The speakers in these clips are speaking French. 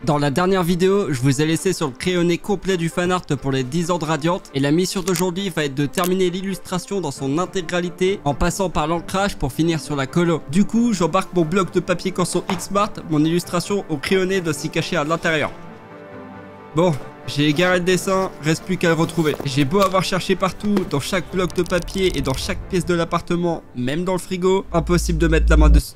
Dans la dernière vidéo, je vous ai laissé sur le crayonné complet du fanart pour les 10 ans de Radiant et la mission d'aujourd'hui va être de terminer l'illustration dans son intégralité en passant par l'ancrage pour finir sur la colo. Du coup, j'embarque mon bloc de papier Canson X-Smart, mon illustration au crayonné doit s'y cacher à l'intérieur. Bon, j'ai égaré le dessin, reste plus qu'à le retrouver. J'ai beau avoir cherché partout, dans chaque bloc de papier et dans chaque pièce de l'appartement, même dans le frigo, impossible de mettre la main dessus.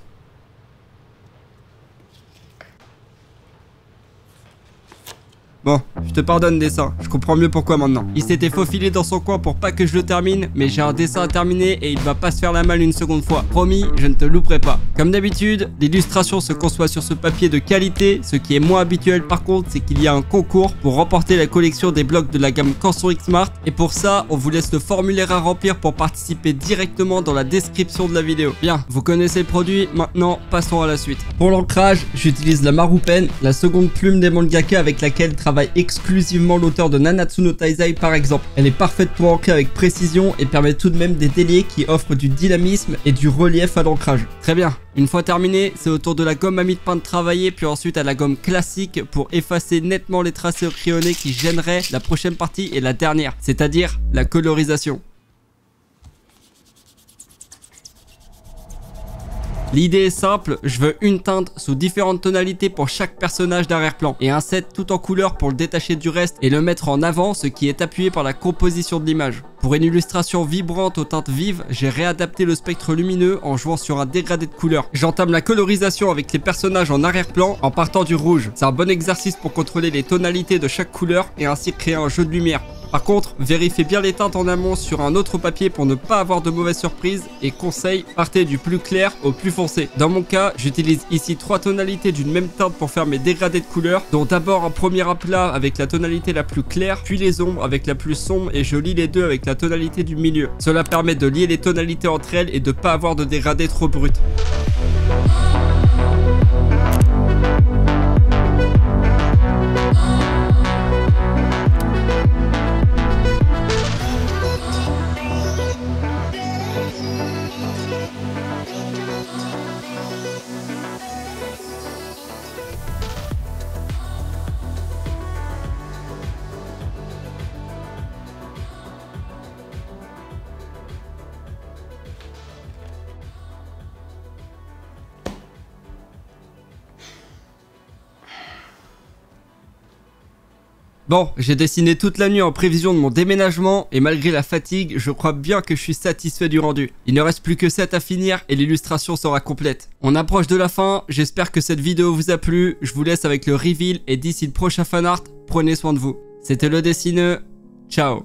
Bon, je te pardonne dessin, je comprends mieux pourquoi maintenant. Il s'était faufilé dans son coin pour pas que je le termine, mais j'ai un dessin à terminer et il va pas se faire la malle une seconde fois. Promis, je ne te louperai pas. Comme d'habitude, l'illustration se conçoit sur ce papier de qualité. Ce qui est moins habituel par contre, c'est qu'il y a un concours pour remporter la collection des blocs de la gamme Canson X-Smart. Et pour ça, on vous laisse le formulaire à remplir pour participer directement dans la description de la vidéo. Bien, vous connaissez le produit, maintenant passons à la suite. Pour l'ancrage, j'utilise la Marupen, la seconde plume des mangaka avec laquelle travaille exclusivement l'auteur de Nanatsu no Taizai par exemple. Elle est parfaite pour ancrer avec précision et permet tout de même des déliés qui offrent du dynamisme et du relief à l'ancrage. Très bien, une fois terminé, c'est au tour de la gomme à mie de pain de travailler, puis ensuite à la gomme classique pour effacer nettement les tracés au crayonné qui gêneraient la prochaine partie et la dernière, c'est-à-dire la colorisation. L'idée est simple, je veux une teinte sous différentes tonalités pour chaque personnage d'arrière-plan et un set tout en couleur pour le détacher du reste et le mettre en avant, ce qui est appuyé par la composition de l'image. Pour une illustration vibrante aux teintes vives, j'ai réadapté le spectre lumineux en jouant sur un dégradé de couleurs. J'entame la colorisation avec les personnages en arrière-plan en partant du rouge. C'est un bon exercice pour contrôler les tonalités de chaque couleur et ainsi créer un jeu de lumière. Par contre, vérifiez bien les teintes en amont sur un autre papier pour ne pas avoir de mauvaises surprises et conseil, partez du plus clair au plus foncé. Dans mon cas, j'utilise ici 3 tonalités d'une même teinte pour faire mes dégradés de couleurs, dont d'abord un premier aplat avec la tonalité la plus claire, puis les ombres avec la plus sombre et je lis les deux avec la tonalité du milieu. Cela permet de lier les tonalités entre elles et de ne pas avoir de dégradés trop bruts. Bon, j'ai dessiné toute la nuit en prévision de mon déménagement et malgré la fatigue, je crois bien que je suis satisfait du rendu. Il ne reste plus que 7 à finir et l'illustration sera complète. On approche de la fin, j'espère que cette vidéo vous a plu, je vous laisse avec le reveal et d'ici le prochain fanart, prenez soin de vous. C'était le dessineux, ciao.